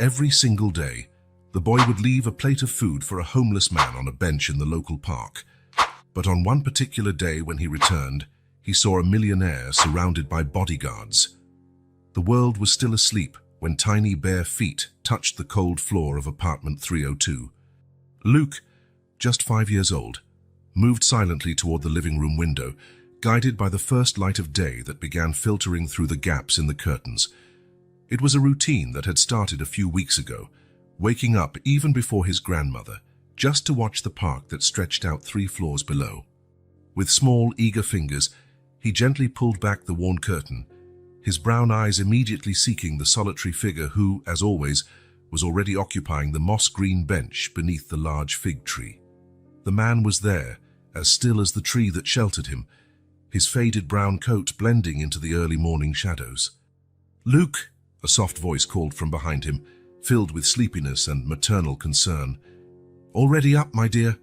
Every single day, the boy would leave a plate of food for a homeless man on a bench in the local park. But on one particular day when he returned, he saw a millionaire surrounded by bodyguards. The world was still asleep when tiny bare feet touched the cold floor of apartment 302. Luke, just 5 years old, moved silently toward the living room window, guided by the first light of day that began filtering through the gaps in the curtains. It was a routine that had started a few weeks ago, waking up even before his grandmother, just to watch the park that stretched out 3 floors below. With small, eager fingers, he gently pulled back the worn curtain, his brown eyes immediately seeking the solitary figure who, as always, was already occupying the moss-green bench beneath the large fig tree. The man was there, as still as the tree that sheltered him, his faded brown coat blending into the early morning shadows. "Luke," a soft voice called from behind him, filled with sleepiness and maternal concern. "Already up, my dear?"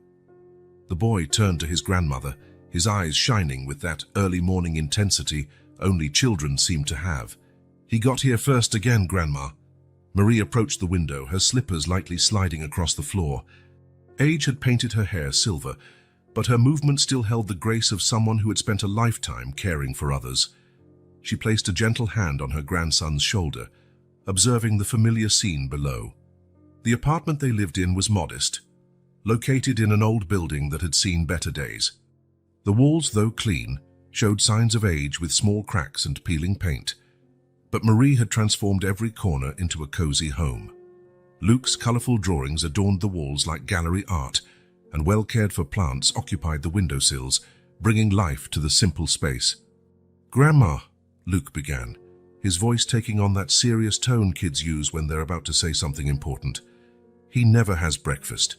The boy turned to his grandmother, his eyes shining with that early morning intensity only children seem to have. "He got here first again, Grandma." Marie approached the window, her slippers lightly sliding across the floor. Age had painted her hair silver, but her movement still held the grace of someone who had spent a lifetime caring for others. She placed a gentle hand on her grandson's shoulder, observing the familiar scene below. The apartment they lived in was modest, located in an old building that had seen better days. The walls, though clean, showed signs of age with small cracks and peeling paint, but Marie had transformed every corner into a cozy home. Luke's colorful drawings adorned the walls like gallery art, and well-cared-for plants occupied the windowsills, bringing life to the simple space. "Grandma," Luke began, his voice taking on that serious tone kids use when they're about to say something important. "He never has breakfast."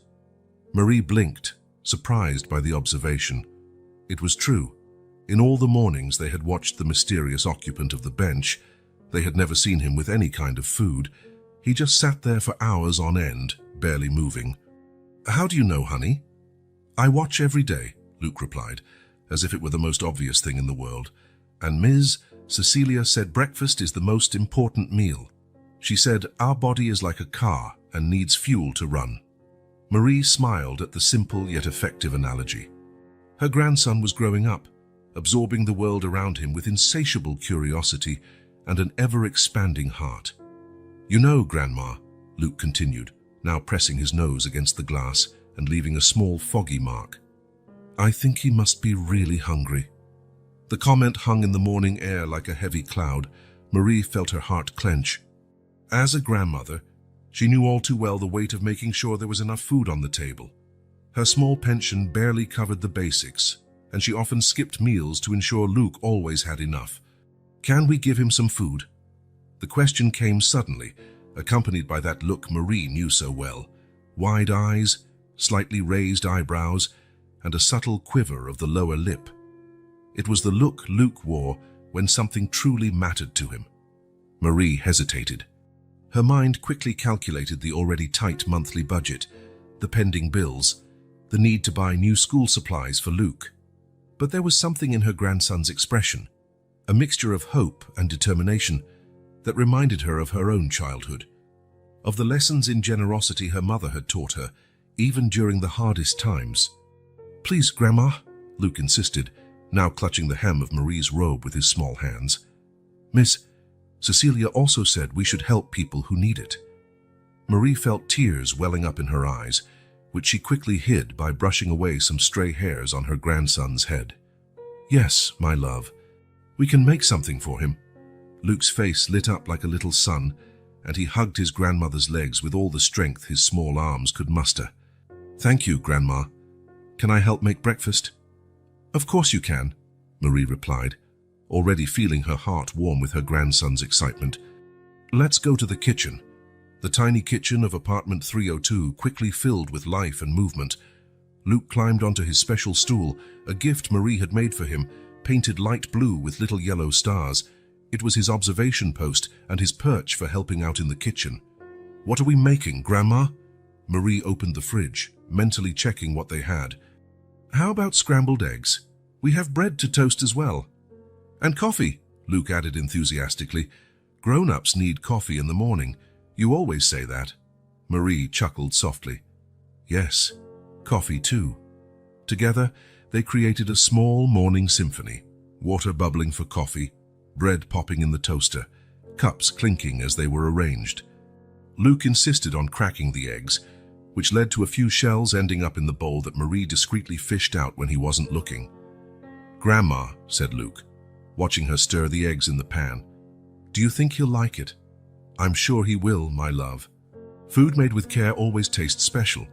Marie blinked, surprised by the observation. It was true. In all the mornings they had watched the mysterious occupant of the bench, they had never seen him with any kind of food. He just sat there for hours on end, barely moving. "How do you know, honey?" "I watch every day," Luke replied, as if it were the most obvious thing in the world. "And Ms. Cecilia said breakfast is the most important meal. She said our body is like a car and needs fuel to run." Marie smiled at the simple yet effective analogy. Her grandson was growing up, absorbing the world around him with insatiable curiosity and an ever-expanding heart. "You know, Grandma," Luke continued, now pressing his nose against the glass and leaving a small foggy mark, "I think he must be really hungry." The comment hung in the morning air like a heavy cloud. Marie felt her heart clench. As a grandmother, she knew all too well the weight of making sure there was enough food on the table. Her small pension barely covered the basics, and she often skipped meals to ensure Luke always had enough. "Can we give him some food?" The question came suddenly, accompanied by that look Marie knew so well. Wide eyes, slightly raised eyebrows, and a subtle quiver of the lower lip. It was the look Luke wore when something truly mattered to him. Marie hesitated. Her mind quickly calculated the already tight monthly budget, the pending bills, the need to buy new school supplies for Luke. But there was something in her grandson's expression, a mixture of hope and determination, that reminded her of her own childhood, of the lessons in generosity her mother had taught her, even during the hardest times. "Please, Grandma," Luke insisted, now clutching the hem of Marie's robe with his small hands. "Miss Cecilia also said we should help people who need it." Marie felt tears welling up in her eyes, which she quickly hid by brushing away some stray hairs on her grandson's head. "Yes, my love, we can make something for him." Luke's face lit up like a little sun, and he hugged his grandmother's legs with all the strength his small arms could muster. "Thank you, Grandma. Can I help make breakfast?" "Of course you can," Marie replied, already feeling her heart warm with her grandson's excitement. "Let's go to the kitchen." The tiny kitchen of apartment 302 quickly filled with life and movement. Luke climbed onto his special stool, a gift Marie had made for him, painted light blue with little yellow stars. It was his observation post and his perch for helping out in the kitchen. "What are we making, Grandma?" Marie opened the fridge, mentally checking what they had. "How about scrambled eggs? We have bread to toast as well." "And coffee," Luke added enthusiastically. "Grown-ups need coffee in the morning. You always say that. Marie chuckled softly. Yes, coffee too. Together, they created a small morning symphony, water bubbling for coffee, bread popping in the toaster, cups clinking as they were arranged. Luke insisted on cracking the eggs, which led to a few shells ending up in the bowl that Marie discreetly fished out when he wasn't looking. "Grandma," said Luke, watching her stir the eggs in the pan, "do you think he'll like it?" "I'm sure he will, my love." Food made with care always tastes special.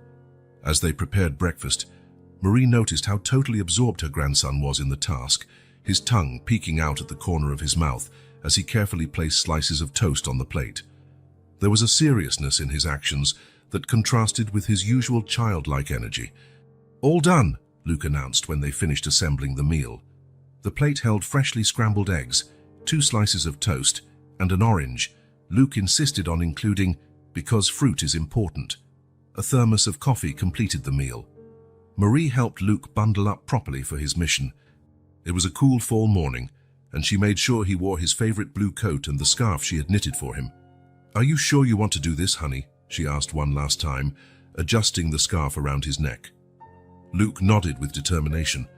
As they prepared breakfast, Marie noticed how totally absorbed her grandson was in the task, his tongue peeking out at the corner of his mouth as he carefully placed slices of toast on the plate. There was a seriousness in his actions that contrasted with his usual childlike energy. "All done," Luke announced when they finished assembling the meal. The plate held freshly scrambled eggs, 2 slices of toast, and an orange. Luke insisted on including, because fruit is important. A thermos of coffee completed the meal. Marie helped Luke bundle up properly for his mission. It was a cool fall morning, and she made sure he wore his favorite blue coat and the scarf she had knitted for him. "Are you sure you want to do this, honey?" she asked one last time, adjusting the scarf around his neck. Luke nodded with determination.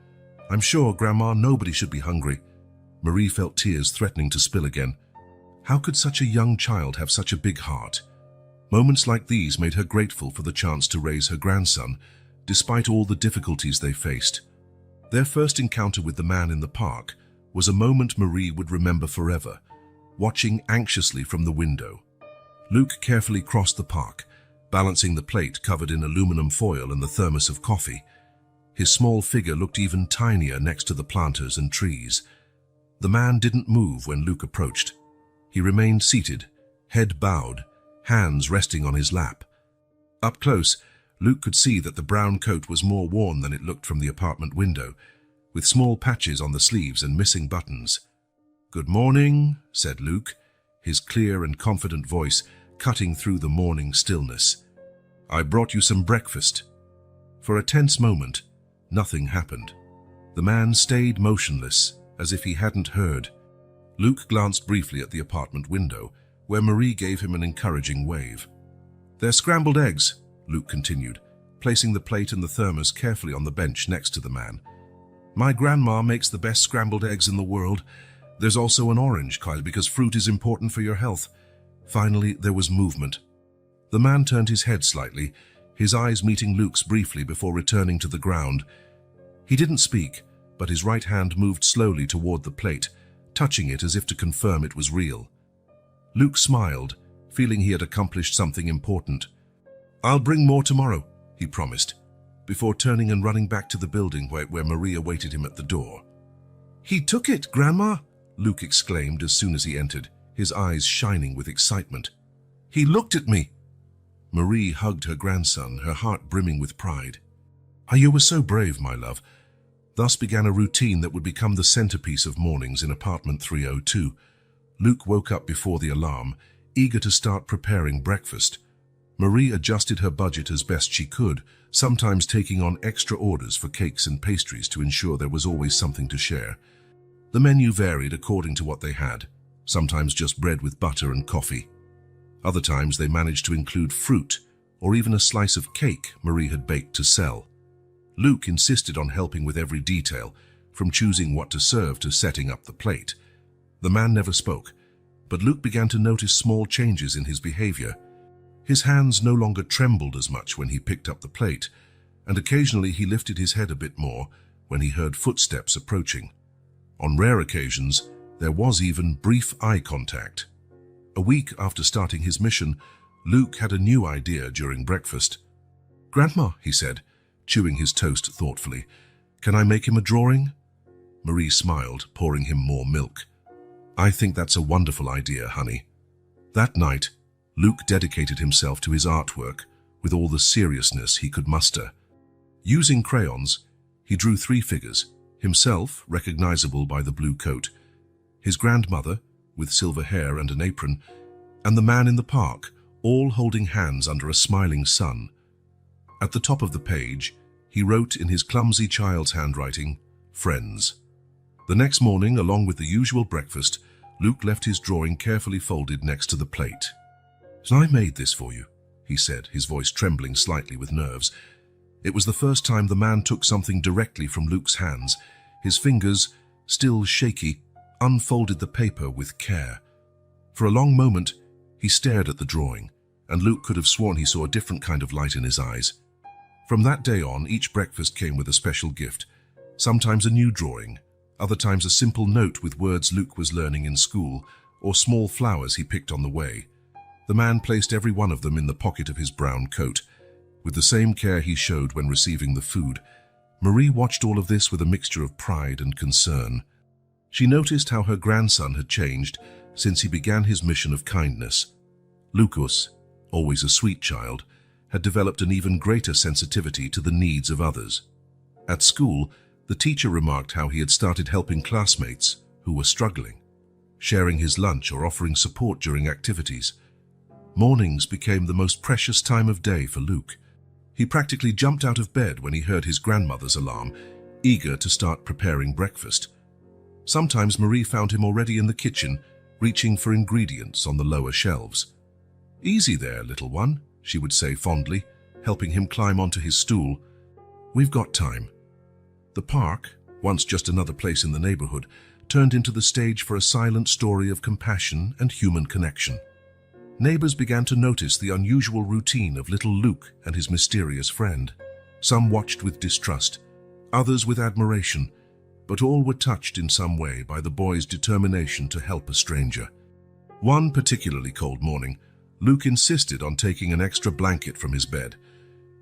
"I'm sure, Grandma, nobody should be hungry." Marie felt tears threatening to spill again. How could such a young child have such a big heart? Moments like these made her grateful for the chance to raise her grandson, despite all the difficulties they faced. Their first encounter with the man in the park was a moment Marie would remember forever, watching anxiously from the window. Luke carefully crossed the park, balancing the plate covered in aluminum foil and the thermos of coffee. His small figure looked even tinier next to the planters and trees. The man didn't move when Luke approached. He remained seated, head bowed, hands resting on his lap. Up close, Luke could see that the brown coat was more worn than it looked from the apartment window, with small patches on the sleeves and missing buttons. "Good morning," said Luke, his clear and confident voice cutting through the morning stillness. "I brought you some breakfast." For a tense moment, nothing happened. The man stayed motionless, as if he hadn't heard. Luke glanced briefly at the apartment window, where Marie gave him an encouraging wave. "They're scrambled eggs," Luke continued, placing the plate and the thermos carefully on the bench next to the man. "My grandma makes the best scrambled eggs in the world. There's also an orange, Kyle, because fruit is important for your health." Finally, there was movement. The man turned his head slightly, his eyes meeting Luke's briefly before returning to the ground. He didn't speak, but his right hand moved slowly toward the plate, touching it as if to confirm it was real. Luke smiled, feeling he had accomplished something important. "I'll bring more tomorrow," he promised, before turning and running back to the building where Marie awaited him at the door. "He took it, Grandma!" Luke exclaimed as soon as he entered, his eyes shining with excitement. "He looked at me." Marie hugged her grandson, her heart brimming with pride. "You were so brave, my love." Thus began a routine that would become the centerpiece of mornings in apartment 302. Luke woke up before the alarm, eager to start preparing breakfast. Marie adjusted her budget as best she could, sometimes taking on extra orders for cakes and pastries to ensure there was always something to share. The menu varied according to what they had, sometimes just bread with butter and coffee. Other times they managed to include fruit or even a slice of cake Marie had baked to sell. Luke insisted on helping with every detail, from choosing what to serve to setting up the plate. The man never spoke, but Luke began to notice small changes in his behavior. His hands no longer trembled as much when he picked up the plate, and occasionally he lifted his head a bit more when he heard footsteps approaching. On rare occasions, there was even brief eye contact. A week after starting his mission, Luke had a new idea during breakfast. "Grandma," he said, chewing his toast thoughtfully, "can I make him a drawing?" Marie smiled, pouring him more milk. "I think that's a wonderful idea, honey." That night, Luke dedicated himself to his artwork with all the seriousness he could muster. Using crayons, he drew 3 figures, himself recognizable by the blue coat, his grandmother with silver hair and an apron, and the man in the park, all holding hands under a smiling sun. At the top of the page, he wrote in his clumsy child's handwriting, "Friends." The next morning, along with the usual breakfast, Luke left his drawing carefully folded next to the plate. "So I made this for you," he said, his voice trembling slightly with nerves. It was the first time the man took something directly from Luke's hands. His fingers, still shaky, unfolded the paper with care. For a long moment, he stared at the drawing, and Luke could have sworn he saw a different kind of light in his eyes. From that day on, each breakfast came with a special gift, sometimes a new drawing, other times a simple note with words Luke was learning in school, or small flowers he picked on the way. The man placed every one of them in the pocket of his brown coat, with the same care he showed when receiving the food. Marie watched all of this with a mixture of pride and concern. She noticed how her grandson had changed since he began his mission of kindness. Lucas, always a sweet child, had developed an even greater sensitivity to the needs of others. At school, the teacher remarked how he had started helping classmates who were struggling, sharing his lunch or offering support during activities. Mornings became the most precious time of day for Luke. He practically jumped out of bed when he heard his grandmother's alarm, eager to start preparing breakfast. Sometimes Marie found him already in the kitchen, reaching for ingredients on the lower shelves. "Easy there, little one," she would say fondly, helping him climb onto his stool. "We've got time." The park, once just another place in the neighborhood, turned into the stage for a silent story of compassion and human connection. Neighbors began to notice the unusual routine of little Luke and his mysterious friend. Some watched with distrust, others with admiration, but all were touched in some way by the boy's determination to help a stranger. One particularly cold morning, Luke insisted on taking an extra blanket from his bed.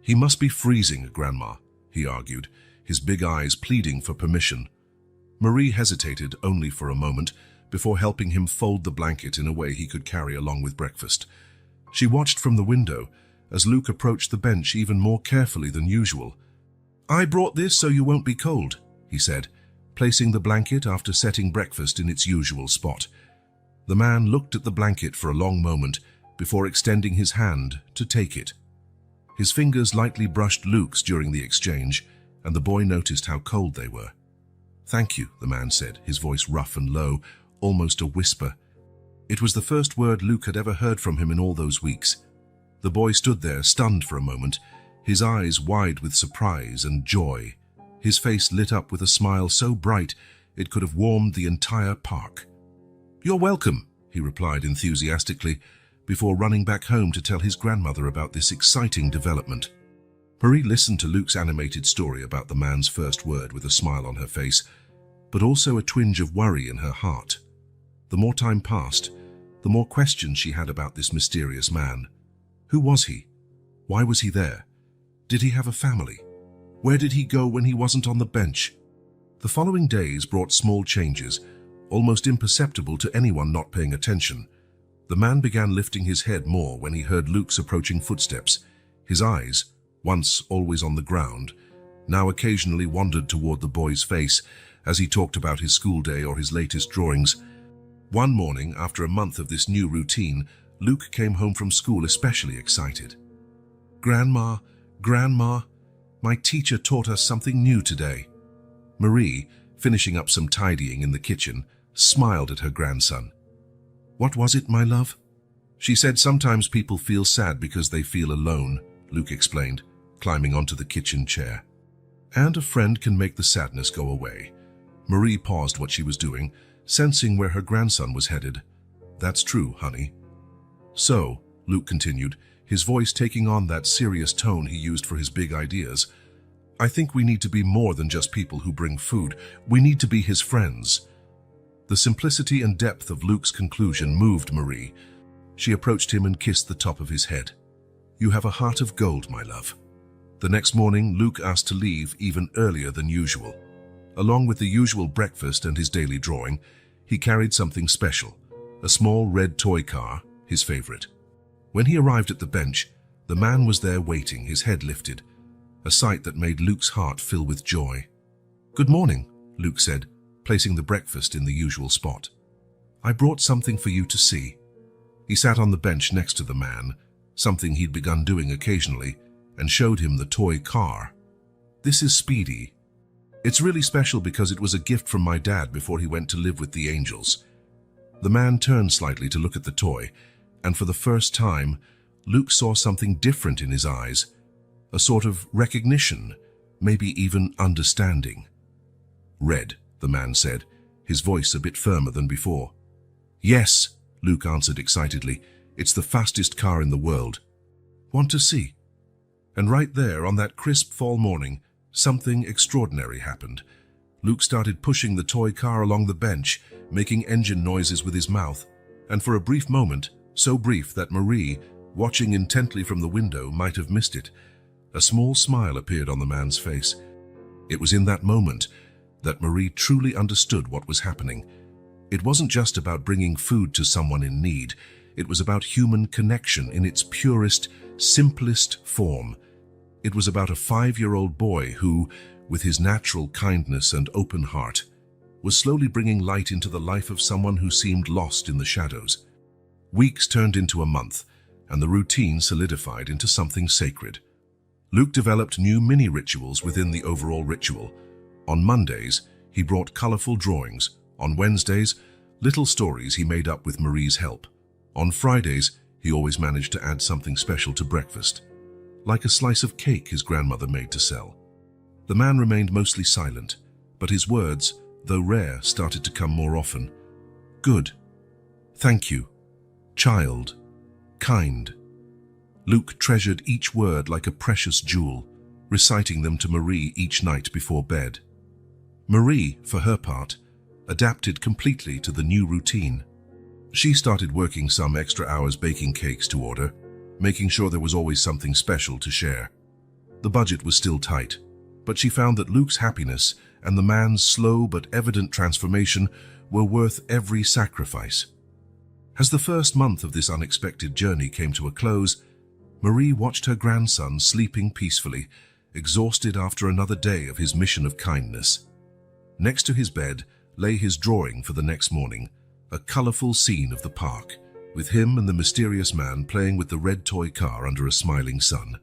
"He must be freezing, Grandma," he argued, his big eyes pleading for permission. Marie hesitated only for a moment before helping him fold the blanket in a way he could carry along with breakfast. She watched from the window as Luke approached the bench even more carefully than usual. "I brought this so you won't be cold," he said, placing the blanket after setting breakfast in its usual spot. The man looked at the blanket for a long moment before extending his hand to take it. His fingers lightly brushed Luke's during the exchange, and the boy noticed how cold they were. "Thank you," the man said, his voice rough and low, almost a whisper. It was the first word Luke had ever heard from him in all those weeks. The boy stood there, stunned for a moment, his eyes wide with surprise and joy, his face lit up with a smile so bright it could have warmed the entire park. "You're welcome," he replied enthusiastically, before running back home to tell his grandmother about this exciting development. Marie listened to Luke's animated story about the man's first word with a smile on her face, but also a twinge of worry in her heart. The more time passed, the more questions she had about this mysterious man. Who was he? Why was he there? Did he have a family? Where did he go when he wasn't on the bench? The following days brought small changes, almost imperceptible to anyone not paying attention. The man began lifting his head more when he heard Luke's approaching footsteps. His eyes, once always on the ground, now occasionally wandered toward the boy's face as he talked about his school day or his latest drawings. One morning, after a month of this new routine, Luke came home from school especially excited. "Grandma, Grandma, my teacher taught us something new today." Marie, finishing up some tidying in the kitchen, smiled at her grandson. "What was it, my love?" She said sometimes people feel sad because they feel alone, Luke explained, climbing onto the kitchen chair. "And a friend can make the sadness go away." Marie paused what she was doing, sensing where her grandson was headed. "That's true, honey." "So," Luke continued, his voice taking on that serious tone he used for his big ideas, "I think we need to be more than just people who bring food. We need to be his friends." The simplicity and depth of Luke's conclusion moved Marie. She approached him and kissed the top of his head. "You have a heart of gold, my love." The next morning, Luke asked to leave even earlier than usual. Along with the usual breakfast and his daily drawing, he carried something special, a small red toy car, his favorite. When he arrived at the bench, the man was there waiting, his head lifted, a sight that made Luke's heart fill with joy. "Good morning," Luke said, placing the breakfast in the usual spot. "I brought something for you to see." He sat on the bench next to the man, something he'd begun doing occasionally, and showed him the toy car. "This is Speedy. It's really special because it was a gift from my dad before he went to live with the angels." The man turned slightly to look at the toy, And for the first time, Luke saw something different in his eyes, a sort of recognition, maybe even understanding. "Red," the man said, his voice a bit firmer than before. "Yes," Luke answered excitedly. "It's the fastest car in the world. Want to see?" And right there, on that crisp fall morning, something extraordinary happened. Luke started pushing the toy car along the bench, making engine noises with his mouth. And for a brief moment, so brief that Marie, watching intently from the window, might have missed it, a small smile appeared on the man's face. It was in that moment that Marie truly understood what was happening. It wasn't just about bringing food to someone in need. It was about human connection in its purest, simplest form. It was about a 5-year-old boy who, with his natural kindness and open heart, was slowly bringing light into the life of someone who seemed lost in the shadows. Weeks turned into a month, and the routine solidified into something sacred. Luke developed new mini-rituals within the overall ritual. On Mondays, he brought colorful drawings. On Wednesdays, little stories he made up with Marie's help. On Fridays, he always managed to add something special to breakfast, like a slice of cake his grandmother made to sell. The man remained mostly silent, but his words, though rare, started to come more often. "Good. Thank you. Child. Kind." Luke treasured each word like a precious jewel, reciting them to Marie each night before bed. Marie, for her part, adapted completely to the new routine. She started working some extra hours baking cakes to order, making sure there was always something special to share. The budget was still tight, but she found that Luke's happiness and the man's slow but evident transformation were worth every sacrifice. As the first month of this unexpected journey came to a close, Marie watched her grandson sleeping peacefully, exhausted after another day of his mission of kindness. Next to his bed lay his drawing for the next morning, a colorful scene of the park, with him and the mysterious man playing with the red toy car under a smiling sun.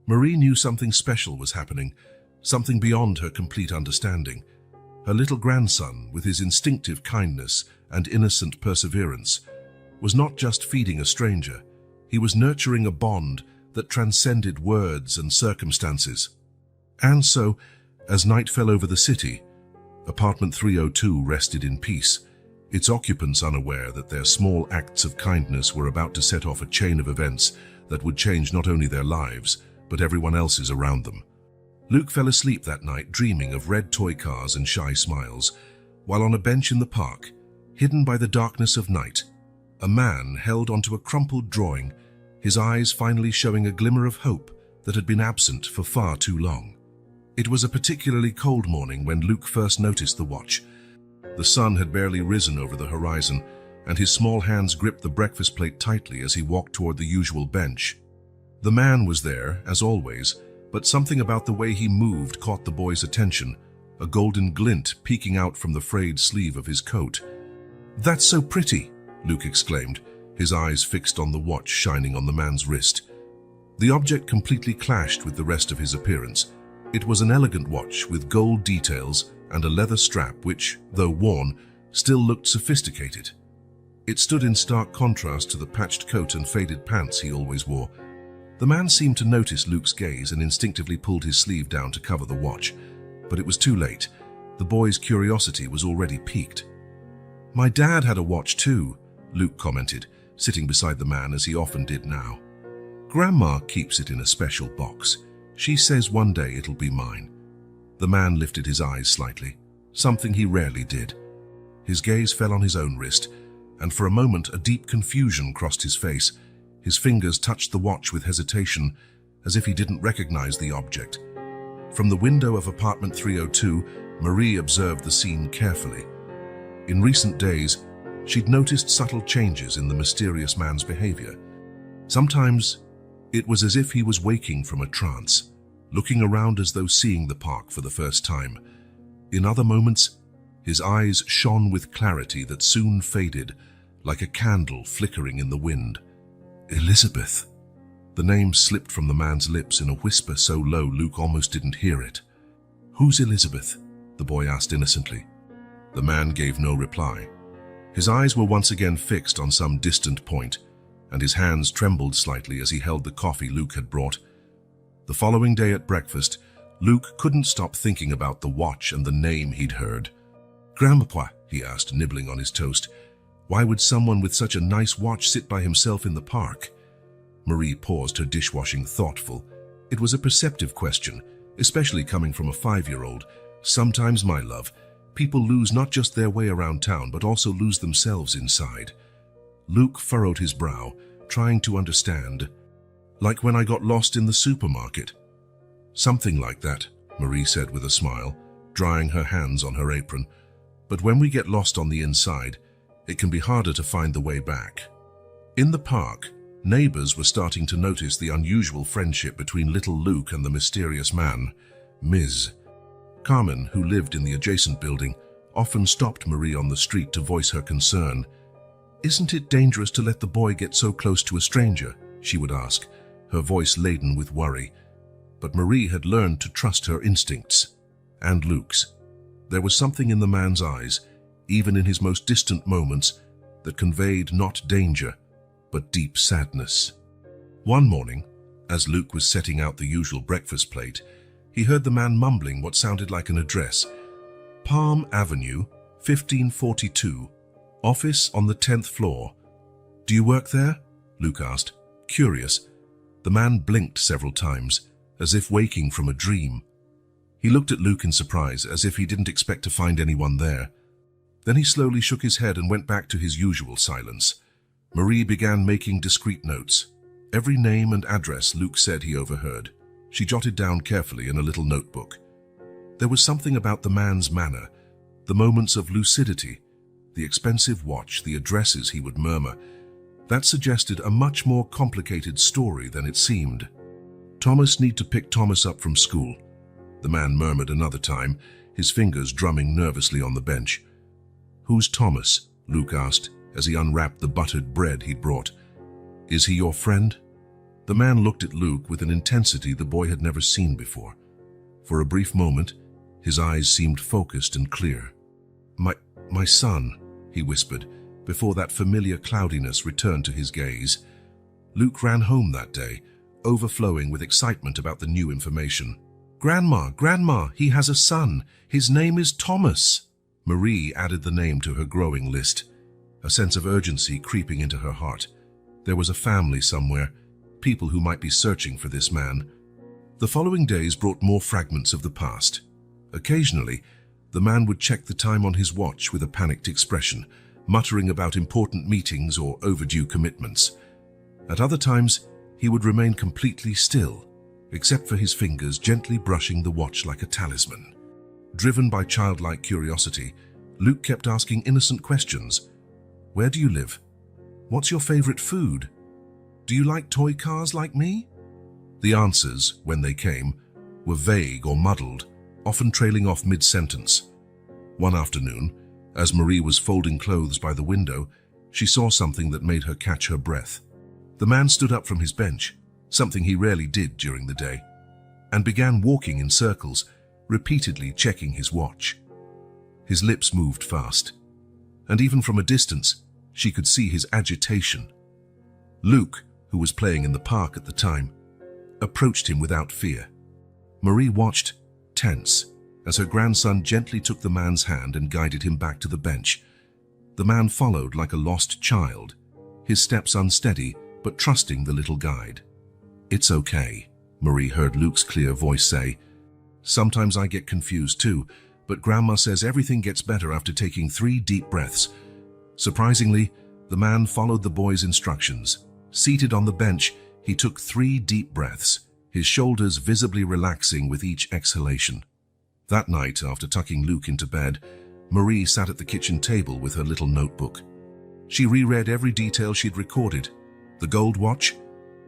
Marie knew something special was happening, something beyond her complete understanding. Her little grandson, with his instinctive kindness and innocent perseverance, was not just feeding a stranger, he was nurturing a bond that transcended words and circumstances. And so, as night fell over the city, apartment 302 rested in peace, its occupants unaware that their small acts of kindness were about to set off a chain of events that would change not only their lives, but everyone else's around them. Luke fell asleep that night dreaming of red toy cars and shy smiles, while on a bench in the park, hidden by the darkness of night, a man held onto a crumpled drawing, his eyes finally showing a glimmer of hope that had been absent for far too long. It was a particularly cold morning when Luke first noticed the watch. The sun had barely risen over the horizon, and his small hands gripped the breakfast plate tightly as he walked toward the usual bench. The man was there, as always, but something about the way he moved caught the boy's attention, a golden glint peeking out from the frayed sleeve of his coat. "That's so pretty," Luke exclaimed, his eyes fixed on the watch shining on the man's wrist. The object completely clashed with the rest of his appearance. It was an elegant watch with gold details and a leather strap which, though worn, still looked sophisticated. It stood in stark contrast to the patched coat and faded pants he always wore. The man seemed to notice Luke's gaze and instinctively pulled his sleeve down to cover the watch. But it was too late. The boy's curiosity was already piqued. "My dad had a watch too," Luke commented, sitting beside the man as he often did now. "Grandma keeps it in a special box. She says one day it'll be mine." The man lifted his eyes slightly, something he rarely did. His gaze fell on his own wrist, and for a moment a deep confusion crossed his face. His fingers touched the watch with hesitation, as if he didn't recognize the object. From the window of apartment 302, Marie observed the scene carefully. In recent days, she'd noticed subtle changes in the mysterious man's behavior. Sometimes, it was as if he was waking from a trance, looking around as though seeing the park for the first time. In other moments, his eyes shone with clarity that soon faded, like a candle flickering in the wind. "Elizabeth." The name slipped from the man's lips in a whisper so low Luke almost didn't hear it. "Who's Elizabeth?" the boy asked innocently. The man gave no reply. His eyes were once again fixed on some distant point, and his hands trembled slightly as he held the coffee Luke had brought. The following day at breakfast, Luke couldn't stop thinking about the watch and the name he'd heard. "Grandpa," he asked, nibbling on his toast, "why would someone with such a nice watch sit by himself in the park?" Marie paused, her dishwashing thoughtful. It was a perceptive question, especially coming from a 5-year-old. "Sometimes, my love, people lose not just their way around town, but also lose themselves inside." Luke furrowed his brow, trying to understand. "Like when I got lost in the supermarket." "Something like that," Marie said with a smile, drying her hands on her apron. "But when we get lost on the inside, it can be harder to find the way back." In the park, neighbors were starting to notice the unusual friendship between little Luke and the mysterious man, Ms. Carmen, who lived in the adjacent building, often stopped Marie on the street to voice her concern. "Isn't it dangerous to let the boy get so close to a stranger?" she would ask, her voice laden with worry. But Marie had learned to trust her instincts, and Luke's. There was something in the man's eyes, even in his most distant moments, that conveyed not danger, but deep sadness. One morning, as Luke was setting out the usual breakfast plate, he heard the man mumbling what sounded like an address. "Palm Avenue, 1542, office on the 10th floor. Do you work there?" Luke asked, curious. The man blinked several times, as if waking from a dream. He looked at Luke in surprise, as if he didn't expect to find anyone there. Then he slowly shook his head and went back to his usual silence. Marie began making discreet notes. Every name and address Luke said he overheard. She jotted down carefully in a little notebook. There was something about the man's manner, the moments of lucidity, the expensive watch, the addresses he would murmur, that suggested a much more complicated story than it seemed. "Thomas need to pick Thomas up from school," the man murmured another time, his fingers drumming nervously on the bench. "Who's Thomas?" Luke asked, as he unwrapped the buttered bread he'd brought. "Is he your friend?" The man looked at Luke with an intensity the boy had never seen before. For a brief moment, his eyes seemed focused and clear. My son," he whispered, before that familiar cloudiness returned to his gaze. Luke ran home that day, overflowing with excitement about the new information. Grandma, he has a son. His name is Thomas." Marie added the name to her growing list, a sense of urgency creeping into her heart. There was a family somewhere, people who might be searching for this man. The following days brought more fragments of the past. Occasionally, the man would check the time on his watch with a panicked expression, muttering about important meetings or overdue commitments. At other times, he would remain completely still, except for his fingers gently brushing the watch like a talisman. Driven by childlike curiosity, Luke kept asking innocent questions. "Where do you live? What's your favorite food? Do you like toy cars like me?" The answers, when they came, were vague or muddled, often trailing off mid-sentence. One afternoon, as Marie was folding clothes by the window, she saw something that made her catch her breath. The man stood up from his bench, something he rarely did during the day, and began walking in circles, repeatedly checking his watch. His lips moved fast, and even from a distance, she could see his agitation. Luke, who was playing in the park at the time, approached him without fear. Marie watched, tense, as her grandson gently took the man's hand and guided him back to the bench. The man followed like a lost child, his steps unsteady but trusting the little guide. "It's okay," Marie heard Luke's clear voice say. "Sometimes I get confused too, but Grandma says everything gets better after taking 3 deep breaths." Surprisingly, the man followed the boy's instructions. Seated on the bench, he took 3 deep breaths, his shoulders visibly relaxing with each exhalation. That night, after tucking Luke into bed, Marie sat at the kitchen table with her little notebook. She reread every detail she'd recorded: the gold watch,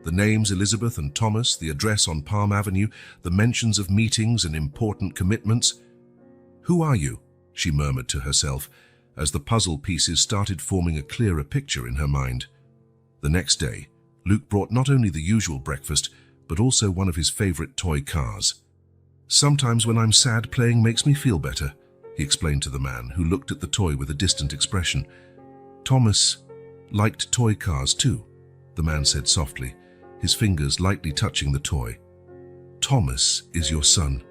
the names Elizabeth and Thomas, the address on Palm Avenue, the mentions of meetings and important commitments. "Who are you?" she murmured to herself, as the puzzle pieces started forming a clearer picture in her mind. The next day, Luke brought not only the usual breakfast, but also one of his favorite toy cars. "Sometimes when I'm sad, playing makes me feel better," he explained to the man, who looked at the toy with a distant expression. Thomas liked toy cars too, the man said softly, his fingers lightly touching the toy. Thomas is your son.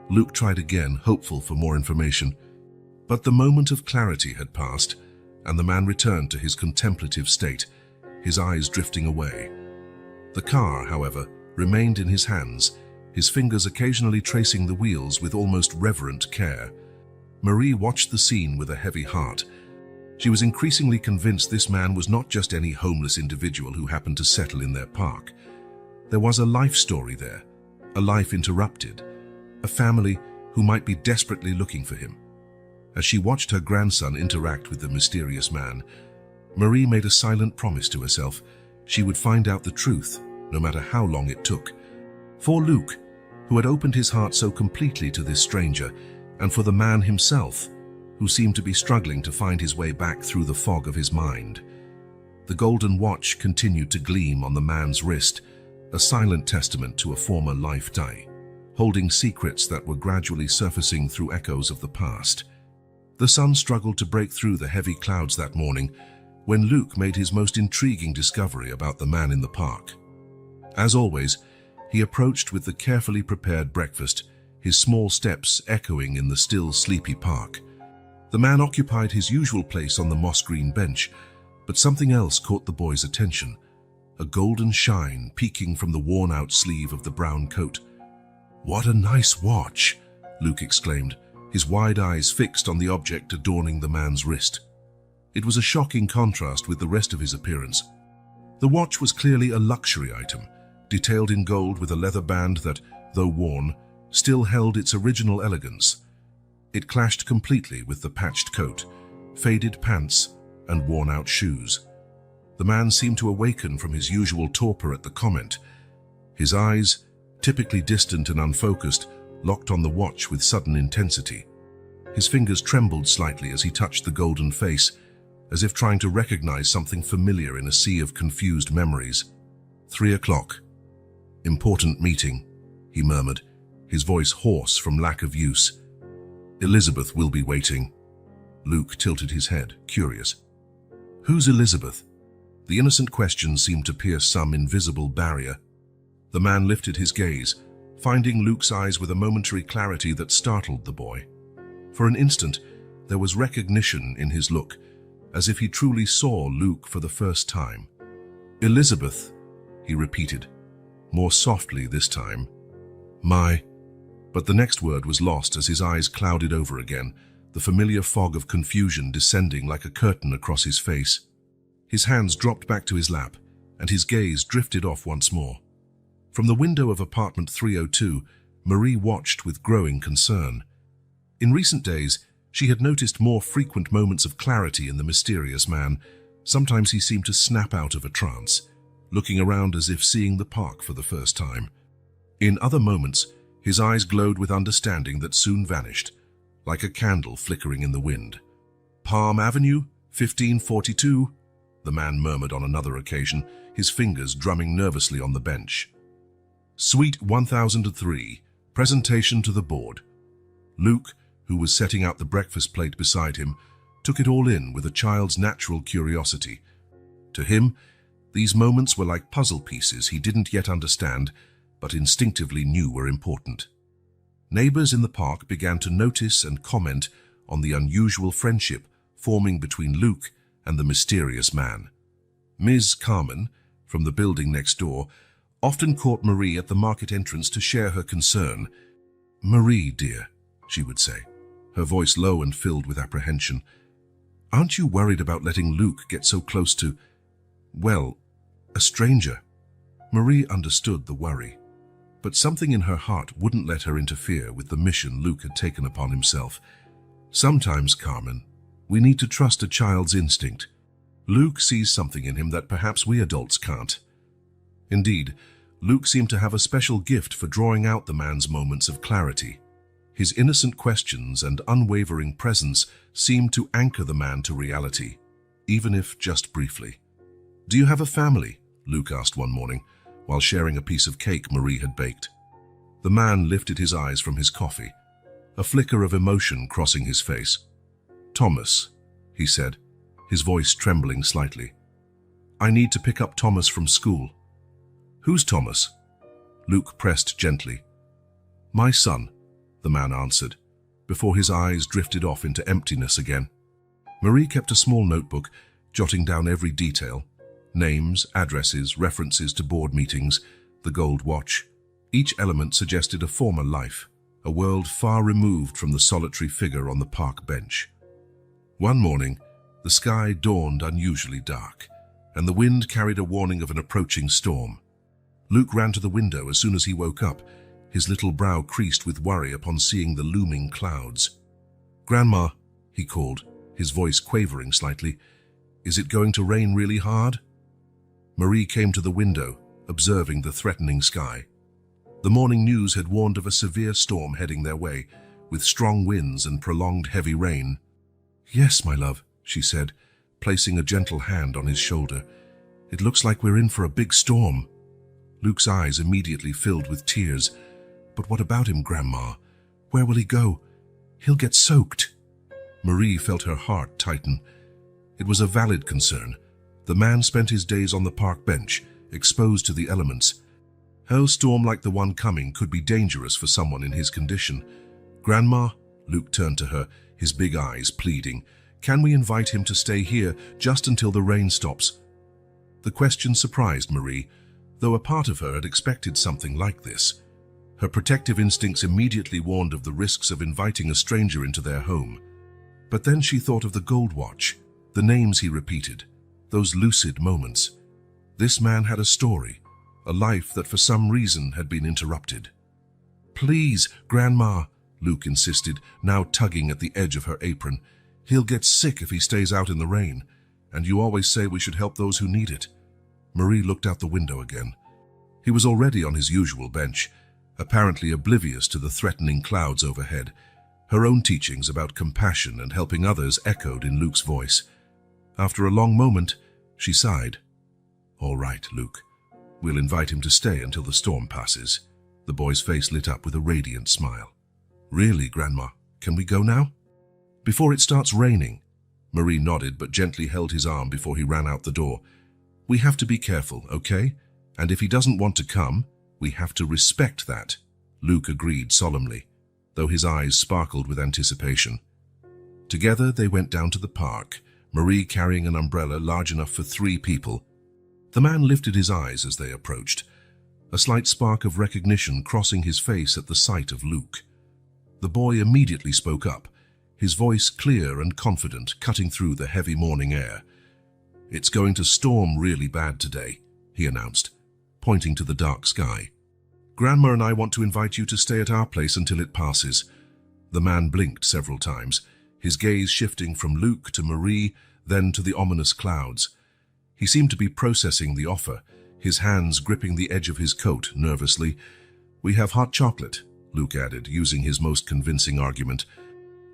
Luke tried again, hopeful for more information. But the moment of clarity had passed, and the man returned to his contemplative state, his eyes drifting away. The car, however, remained in his hands, his fingers occasionally tracing the wheels with almost reverent care. Marie watched the scene with a heavy heart. She was increasingly convinced this man was not just any homeless individual who happened to settle in their park. There was a life story there, a life interrupted, a family who might be desperately looking for him. As she watched her grandson interact with the mysterious man, Marie made a silent promise to herself. She would find out the truth, no matter how long it took. For Luke, who had opened his heart so completely to this stranger, and for the man himself, who seemed to be struggling to find his way back through the fog of his mind. The golden watch continued to gleam on the man's wrist, a silent testament to a former life tie, holding secrets that were gradually surfacing through echoes of the past. The sun struggled to break through the heavy clouds that morning when Luke made his most intriguing discovery about the man in the park. As always, he approached with the carefully prepared breakfast, his small steps echoing in the still sleepy park. The man occupied his usual place on the moss-green bench, but something else caught the boy's attention, a golden shine peeking from the worn-out sleeve of the brown coat. "What a nice watch!" Luke exclaimed, his wide eyes fixed on the object adorning the man's wrist. It was a shocking contrast with the rest of his appearance. The watch was clearly a luxury item, detailed in gold with a leather band that, though worn, still held its original elegance. It clashed completely with the patched coat, faded pants, and worn-out shoes. The man seemed to awaken from his usual torpor at the comment. His eyes, typically distant and unfocused, locked on the watch with sudden intensity. His fingers trembled slightly as he touched the golden face, as if trying to recognize something familiar in a sea of confused memories. 3 o'clock. "Important meeting," he murmured, his voice hoarse from lack of use. "Elizabeth will be waiting." Luke tilted his head, curious. "Who's Elizabeth?" The innocent question seemed to pierce some invisible barrier. The man lifted his gaze, finding Luke's eyes with a momentary clarity that startled the boy. For an instant, there was recognition in his look, as if he truly saw Luke for the first time. "Elizabeth," he repeated, more softly this time. But the next word was lost as his eyes clouded over again, the familiar fog of confusion descending like a curtain across his face. His hands dropped back to his lap, and his gaze drifted off once more. From the window of apartment 302, Marie watched with growing concern. In recent days, she had noticed more frequent moments of clarity in the mysterious man. Sometimes he seemed to snap out of a trance, looking around as if seeing the park for the first time. In other moments, his eyes glowed with understanding that soon vanished, like a candle flickering in the wind. "Palm Avenue, 1542, the man murmured on another occasion, his fingers drumming nervously on the bench. "Suite 1003, presentation to the board." Luke, who was setting out the breakfast plate beside him, took it all in with a child's natural curiosity. To him, these moments were like puzzle pieces he didn't yet understand, but instinctively knew were important. Neighbors in the park began to notice and comment on the unusual friendship forming between Luke and the mysterious man. Ms. Carmen, from the building next door, often caught Marie at the market entrance to share her concern. "Marie, dear," she would say, her voice low and filled with apprehension, "aren't you worried about letting Luke get so close to, well, a stranger?" Marie understood the worry, but something in her heart wouldn't let her interfere with the mission Luke had taken upon himself. "Sometimes, Carmen, we need to trust a child's instinct. Luke sees something in him that perhaps we adults can't." Indeed, Luke seemed to have a special gift for drawing out the man's moments of clarity. His innocent questions and unwavering presence seemed to anchor the man to reality, even if just briefly. "Do you have a family?" Luke asked one morning, while sharing a piece of cake Marie had baked. The man lifted his eyes from his coffee, a flicker of emotion crossing his face. "Thomas," he said, his voice trembling slightly. I need to pick up Thomas from school. Who's Thomas? Luke pressed gently. My son, the man answered, before his eyes drifted off into emptiness again. Marie kept a small notebook, jotting down every detail. Names, addresses, references to board meetings, the gold watch. Each element suggested a former life, a world far removed from the solitary figure on the park bench. One morning, the sky dawned unusually dark, and the wind carried a warning of an approaching storm. Luke ran to the window as soon as he woke up, his little brow creased with worry upon seeing the looming clouds. "Grandma," he called, his voice quavering slightly, "is it going to rain really hard?" Marie came to the window, observing the threatening sky. The morning news had warned of a severe storm heading their way, with strong winds and prolonged heavy rain. "Yes, my love," she said, placing a gentle hand on his shoulder. "It looks like we're in for a big storm." Luke's eyes immediately filled with tears. "But what about him, Grandma? Where will he go? He'll get soaked." Marie felt her heart tighten. It was a valid concern. The man spent his days on the park bench, exposed to the elements. A hailstorm like the one coming could be dangerous for someone in his condition. "Grandma," Luke turned to her, his big eyes pleading, "can we invite him to stay here just until the rain stops?" The question surprised Marie, though a part of her had expected something like this. Her protective instincts immediately warned of the risks of inviting a stranger into their home. But then she thought of the gold watch, the names he repeated, those lucid moments. This man had a story, a life that for some reason had been interrupted. "Please, Grandma," Luke insisted, now tugging at the edge of her apron. "He'll get sick if he stays out in the rain, and you always say we should help those who need it." Marie looked out the window again. He was already on his usual bench, apparently oblivious to the threatening clouds overhead. Her own teachings about compassion and helping others echoed in Luke's voice. After a long moment, she sighed. "All right, Luke. We'll invite him to stay until the storm passes." The boy's face lit up with a radiant smile. "Really, Grandma? Can we go now?" "Before it starts raining." Marie nodded but gently held his arm before he ran out the door. "We have to be careful, okay? And if he doesn't want to come, we have to respect that." Luke agreed solemnly, though his eyes sparkled with anticipation. Together they went down to the park, Marie carrying an umbrella large enough for 3 people. The man lifted his eyes as they approached, a slight spark of recognition crossing his face at the sight of Luke. The boy immediately spoke up, his voice clear and confident, cutting through the heavy morning air. "It's going to storm really bad today," he announced, pointing to the dark sky. "Grandma and I want to invite you to stay at our place until it passes." The man blinked several times, his gaze shifting from Luke to Marie, then to the ominous clouds. He seemed to be processing the offer, his hands gripping the edge of his coat nervously. "We have hot chocolate," Luke added, using his most convincing argument.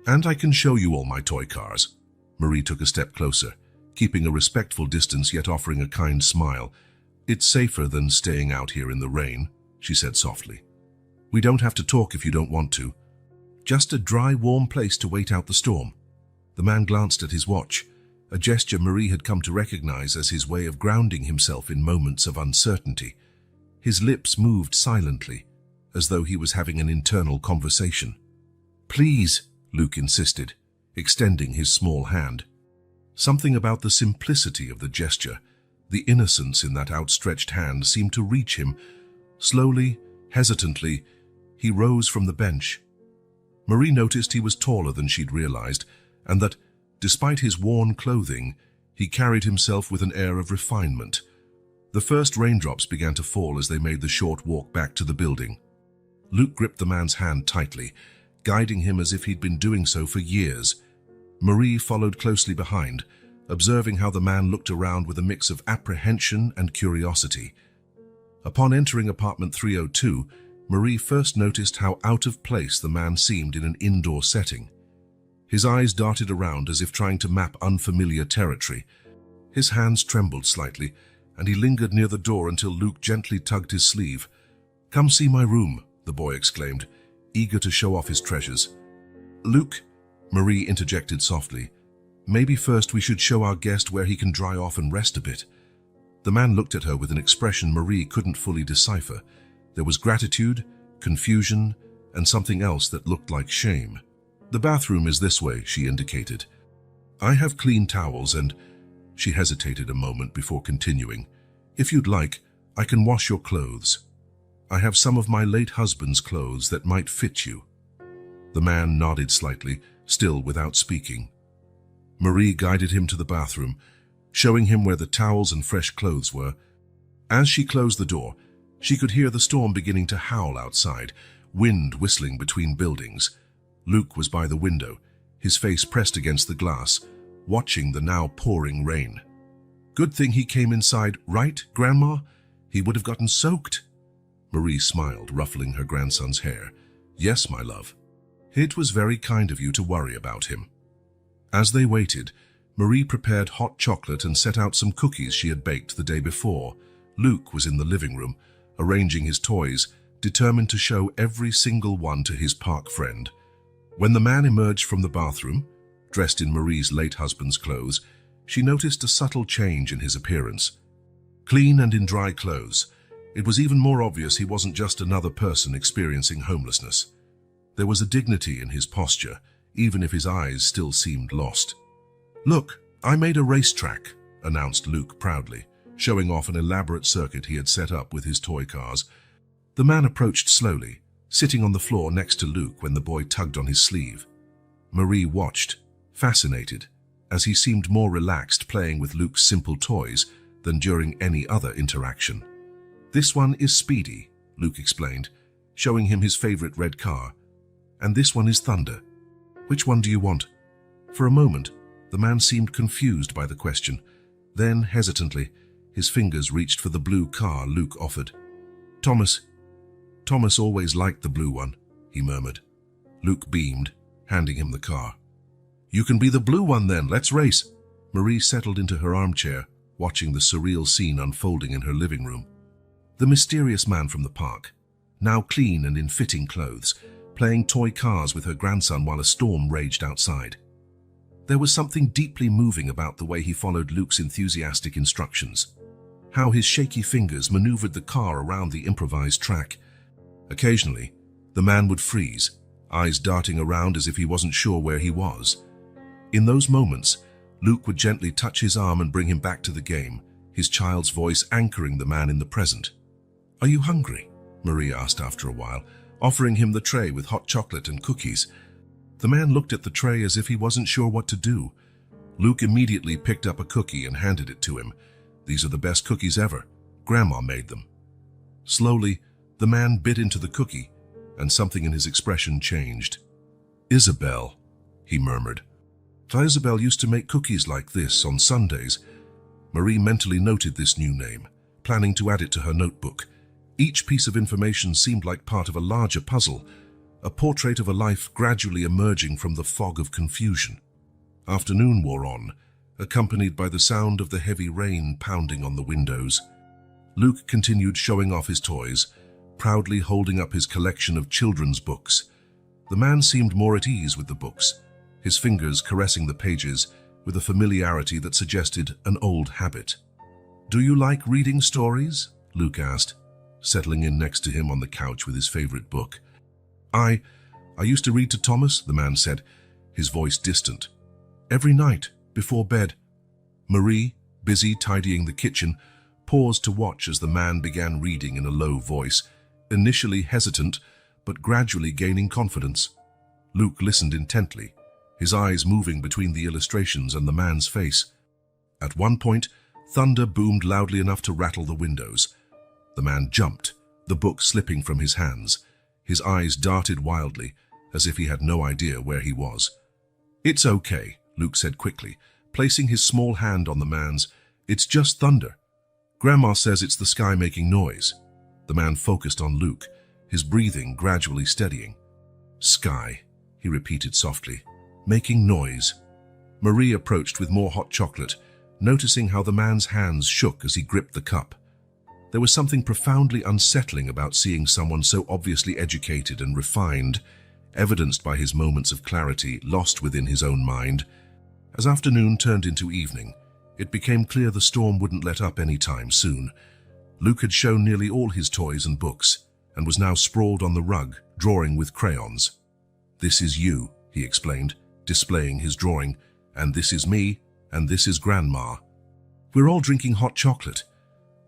"And I can show you all my toy cars." Marie took a step closer, keeping a respectful distance yet offering a kind smile. "It's safer than staying out here in the rain," she said softly. "We don't have to talk if you don't want to. Just a dry, warm place to wait out the storm." The man glanced at his watch, a gesture Marie had come to recognize as his way of grounding himself in moments of uncertainty. His lips moved silently, as though he was having an internal conversation. "Please," Luke insisted, extending his small hand. Something about the simplicity of the gesture, the innocence in that outstretched hand seemed to reach him. Slowly, hesitantly, he rose from the bench. Marie noticed he was taller than she'd realized, and that, despite his worn clothing, he carried himself with an air of refinement. The first raindrops began to fall as they made the short walk back to the building. Luke gripped the man's hand tightly, guiding him as if he'd been doing so for years. Marie followed closely behind, observing how the man looked around with a mix of apprehension and curiosity. Upon entering apartment 302, Marie first noticed how out of place the man seemed in an indoor setting. His eyes darted around as if trying to map unfamiliar territory. His hands trembled slightly, and he lingered near the door until Luke gently tugged his sleeve. "Come see my room," the boy exclaimed, eager to show off his treasures. "Luke," Marie interjected softly, "maybe first we should show our guest where he can dry off and rest a bit." The man looked at her with an expression Marie couldn't fully decipher. There was gratitude, confusion, and something else that looked like shame. "The bathroom is this way," she indicated. "I have clean towels and—" She hesitated a moment before continuing. "If you'd like, I can wash your clothes. I have some of my late husband's clothes that might fit you." The man nodded slightly, still without speaking. Marie guided him to the bathroom, showing him where the towels and fresh clothes were. As she closed the door, she could hear the storm beginning to howl outside, wind whistling between buildings. Luke was by the window, his face pressed against the glass, watching the now pouring rain. "Good thing he came inside, right, Grandma? He would have gotten soaked." Marie smiled, ruffling her grandson's hair. "Yes, my love. It was very kind of you to worry about him." As they waited, Marie prepared hot chocolate and set out some cookies she had baked the day before. Luke was in the living room, arranging his toys, determined to show every single one to his park friend. When the man emerged from the bathroom, dressed in Marie's late husband's clothes, she noticed a subtle change in his appearance. Clean and in dry clothes, it was even more obvious he wasn't just another person experiencing homelessness. There was a dignity in his posture, even if his eyes still seemed lost. "Look, I made a racetrack," announced Luke proudly, showing off an elaborate circuit he had set up with his toy cars. The man approached slowly, sitting on the floor next to Luke when the boy tugged on his sleeve. Marie watched, fascinated, as he seemed more relaxed playing with Luke's simple toys than during any other interaction. "This one is Speedy," Luke explained, showing him his favorite red car. "And this one is Thunder. Which one do you want?" For a moment, the man seemed confused by the question. Then, hesitantly, his fingers reached for the blue car Luke offered. Thomas always liked the blue one," he murmured. Luke beamed, handing him the car. "You can be the blue one then, let's race." Marie settled into her armchair, watching the surreal scene unfolding in her living room. The mysterious man from the park, now clean and in fitting clothes, playing toy cars with her grandson while a storm raged outside. There was something deeply moving about the way he followed Luke's enthusiastic instructions, how his shaky fingers maneuvered the car around the improvised track. Occasionally, the man would freeze, eyes darting around as if he wasn't sure where he was. In those moments, Luke would gently touch his arm and bring him back to the game, his child's voice anchoring the man in the present. "Are you hungry?" Marie asked after a while, offering him the tray with hot chocolate and cookies. The man looked at the tray as if he wasn't sure what to do. Luke immediately picked up a cookie and handed it to him. "These are the best cookies ever. Grandma made them." Slowly, the man bit into the cookie, and something in his expression changed. "Isabel," he murmured. "Isabel used to make cookies like this on Sundays." Marie mentally noted this new name, planning to add it to her notebook. Each piece of information seemed like part of a larger puzzle, a portrait of a life gradually emerging from the fog of confusion. Afternoon wore on, accompanied by the sound of the heavy rain pounding on the windows. Luke continued showing off his toys, proudly holding up his collection of children's books. The man seemed more at ease with the books, his fingers caressing the pages with a familiarity that suggested an old habit. "Do you like reading stories?" Luke asked, settling in next to him on the couch with his favorite book. I used to read to Thomas," the man said, his voice distant. "Every night, before bed." Marie, busy tidying the kitchen, paused to watch as the man began reading in a low voice, initially hesitant, but gradually gaining confidence. Luke listened intently, his eyes moving between the illustrations and the man's face. At one point, thunder boomed loudly enough to rattle the windows. The man jumped, the book slipping from his hands. His eyes darted wildly, as if he had no idea where he was. "It's okay," Luke said quickly, placing his small hand on the man's. "It's just thunder. Grandma says it's the sky making noise." The man focused on Luke, his breathing gradually steadying. "Sky," he repeated softly, "making noise." Marie approached with more hot chocolate, noticing how the man's hands shook as he gripped the cup. There was something profoundly unsettling about seeing someone so obviously educated and refined, evidenced by his moments of clarity lost within his own mind. As afternoon turned into evening, It became clear the storm wouldn't let up any time soon. Luke had shown nearly all his toys and books, and was now sprawled on the rug, drawing with crayons. "This is you," he explained, displaying his drawing, "and this is me, and this is Grandma. We're all drinking hot chocolate."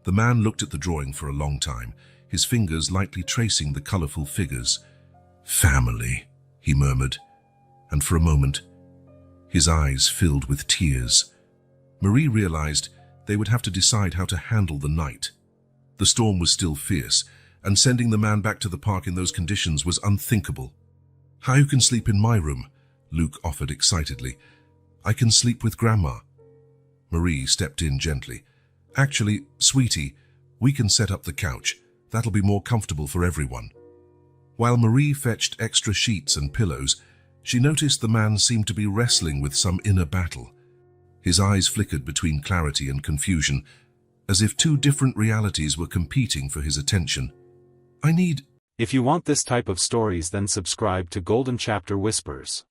The man looked at the drawing for a long time, his fingers lightly tracing the colorful figures. "Family," he murmured, and for a moment, his eyes filled with tears. Marie realized they would have to decide how to handle the night. The storm was still fierce, and sending the man back to the park in those conditions was unthinkable. "You can sleep in my room," Luke offered excitedly. "I can sleep with Grandma." Marie stepped in gently. "Actually, sweetie, we can set up the couch. That'll be more comfortable for everyone." While Marie fetched extra sheets and pillows, she noticed the man seemed to be wrestling with some inner battle. His eyes flickered between clarity and confusion, as if two different realities were competing for his attention. If you want this type of stories, then subscribe to Golden Chapter Whispers.